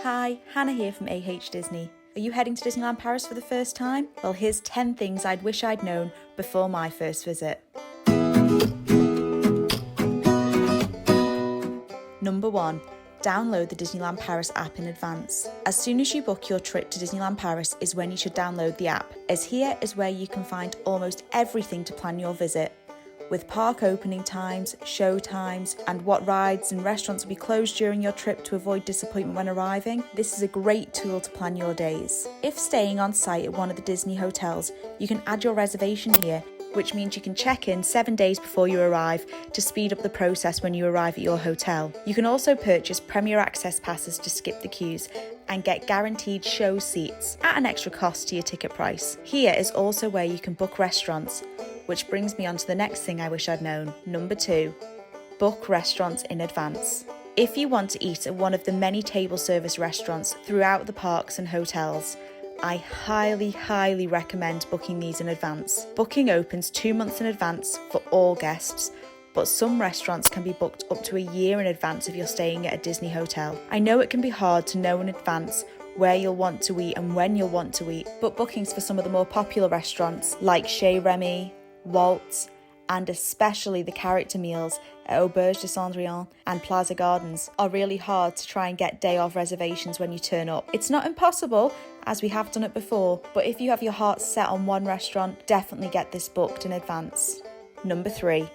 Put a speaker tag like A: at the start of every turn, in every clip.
A: Hi, Hannah here from AH Disney. Are you heading to Disneyland Paris for the first time? Well, here's 10 things I'd wish I'd known before my first visit. Number 1. Download the Disneyland Paris app in advance. As soon as you book your trip to Disneyland Paris is when you should download the app, as here is where you can find almost everything to plan your visit. With park opening times, show times, and what rides and restaurants will be closed during your trip to avoid disappointment when arriving, this is a great tool to plan your days. If staying on site at one of the Disney hotels, you can add your reservation here, which means you can check in 7 days before you arrive to speed up the process when you arrive at your hotel. You can also purchase Premier Access passes to skip the queues and get guaranteed show seats at an extra cost to your ticket price. Here is also where you can book restaurants, which brings me on to the next thing I wish I'd known. Number 2, book restaurants in advance. If you want to eat at one of the many table service restaurants throughout the parks and hotels, I highly recommend booking these in advance. Booking opens 2 months in advance for all guests, but some restaurants can be booked up to a year in advance if you're staying at a Disney hotel. I know it can be hard to know in advance where you'll want to eat and when you'll want to eat, but bookings for some of the more popular restaurants like Chez Remy, Waltz, and especially the character meals at Auberge de Cendrillon and Plaza Gardens are really hard to try and get day of reservations when you turn up. It's not impossible, as we have done it before, but if you have your heart set on one restaurant, definitely get this booked in advance. Number 3,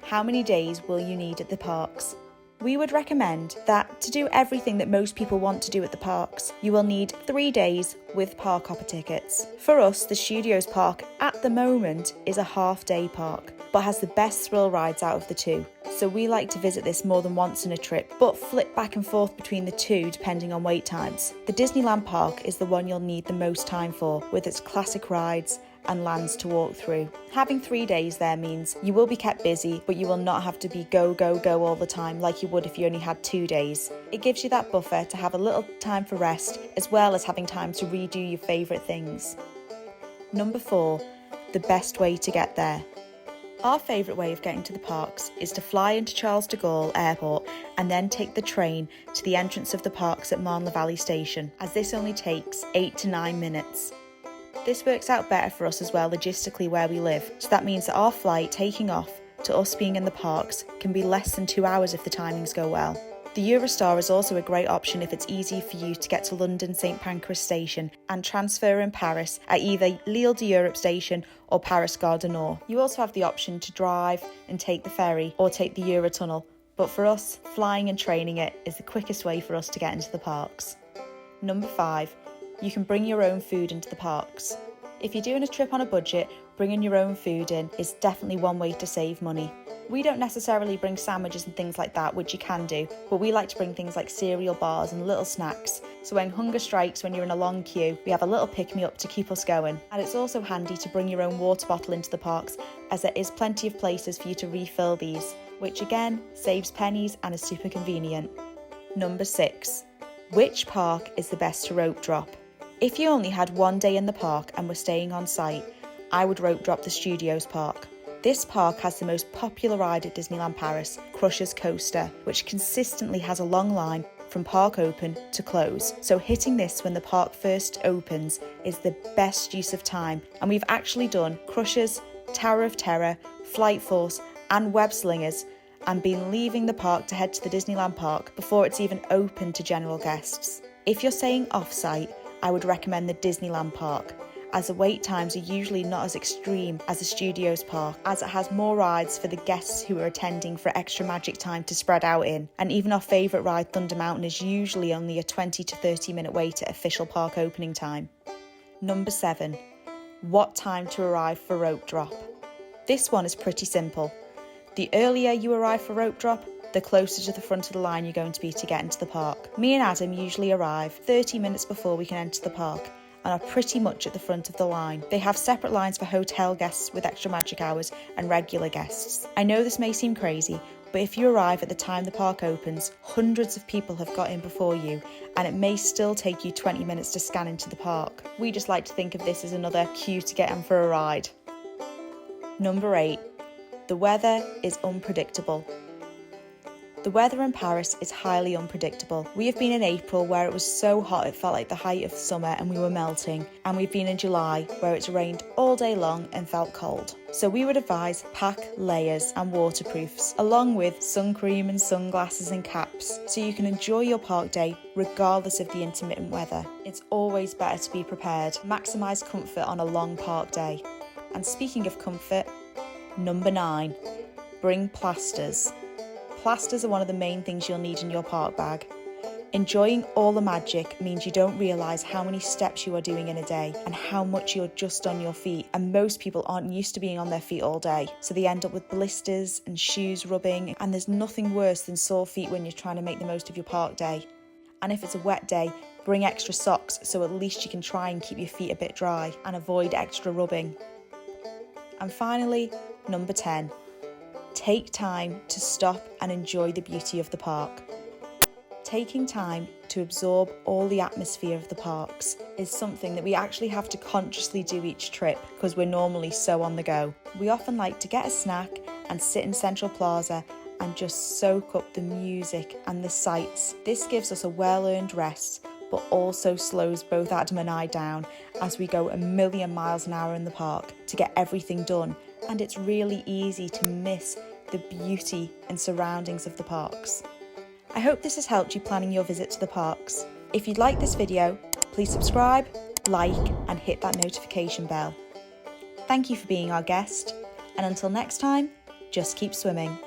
A: how many days will you need at the parks? We would recommend that to do everything that most people want to do at the parks, you will need 3 days with park hopper tickets. For us, the Studios Park at the moment is a half-day park, but has the best thrill rides out of the two. So we like to visit this more than once in a trip, but flip back and forth between the two depending on wait times. The Disneyland Park is the one you'll need the most time for, with its classic rides and lands to walk through. Having 3 days there means you will be kept busy, but you will not have to be go all the time like you would if you only had 2 days. It gives you that buffer to have a little time for rest, as well as having time to redo your favourite things. Number 4, the best way to get there. Our favourite way of getting to the parks is to fly into Charles de Gaulle Airport and then take the train to the entrance of the parks at Marne-la-Vallée Station, as this only takes 8 to 9 minutes. This works out better for us as well logistically where we live, so that means that our flight taking off to us being in the parks can be less than 2 hours if the timings go well. The Eurostar is also a great option if it's easy for you to get to London St Pancras Station and transfer in Paris at either L'Île d'Europe Station or Paris Gare du Nord. You also have the option to drive and take the ferry or take the Eurotunnel, but for us, flying and training it is the quickest way for us to get into the parks. Number 5, you can bring your own food into the parks. If you're doing a trip on a budget, bringing your own food in is definitely one way to save money. We don't necessarily bring sandwiches and things like that, which you can do, but we like to bring things like cereal bars and little snacks, so when hunger strikes when you're in a long queue, we have a little pick-me-up to keep us going. And it's also handy to bring your own water bottle into the parks, as there is plenty of places for you to refill these, which again saves pennies and is super convenient. Number 6, which park is the best to rope drop? If you only had 1 day in the park and were staying on site, I would rope drop the Studios Park. This park has the most popular ride at Disneyland Paris, Crusher's Coaster, which consistently has a long line from park open to close. So hitting this when the park first opens is the best use of time. And we've actually done Crusher's, Tower of Terror, Flight Force and Web Slingers and been leaving the park to head to the Disneyland Park before it's even open to general guests. If you're staying off-site, I would recommend the Disneyland Park, as the wait times are usually not as extreme as the Studios Park, as it has more rides for the guests who are attending for extra magic time to spread out in, and even our favourite ride, Thunder Mountain, is usually only a 20 to 30 minute wait at official park opening time. Number 7, what time to arrive for rope drop? This one is pretty simple. The earlier you arrive for rope drop, the closer to the front of the line you're going to be to get into the park. Me and Adam usually arrive 30 minutes before we can enter the park and are pretty much at the front of the line. They have separate lines for hotel guests with extra magic hours and regular guests. I know this may seem crazy, but if you arrive at the time the park opens, hundreds of people have got in before you, and it may still take you 20 minutes to scan into the park. We just like to think of this as another queue to get in for a ride. Number 8, the weather is unpredictable. The weather in Paris is highly unpredictable. We have been in April where it was so hot it felt like the height of summer and we were melting, and we've been in July where it's rained all day long and felt cold. So we would advise pack layers and waterproofs, along with sun cream and sunglasses and caps, so you can enjoy your park day regardless of the intermittent weather. It's always better to be prepared. Maximise comfort on a long park day. And speaking of comfort, number 9, bring plasters. Plasters are one of the main things you'll need in your park bag. Enjoying all the magic means you don't realise how many steps you are doing in a day and how much you're just on your feet, and most people aren't used to being on their feet all day, so they end up with blisters and shoes rubbing, and there's nothing worse than sore feet when you're trying to make the most of your park day. And if it's a wet day, bring extra socks so at least you can try and keep your feet a bit dry and avoid extra rubbing. And finally, number 10. Take time to stop and enjoy the beauty of the park. Taking time to absorb all the atmosphere of the parks is something that we actually have to consciously do each trip because we're normally so on the go. We often like to get a snack and sit in Central Plaza and just soak up the music and the sights. This gives us a well-earned rest, but also slows both Adam and I down as we go a million miles an hour in the park to get everything done, and it's really easy to miss the beauty and surroundings of the parks. I hope this has helped you planning your visit to the parks. If you'd like this video, please subscribe, like, and hit that notification bell. Thank you for being our guest, and until next time, just keep swimming.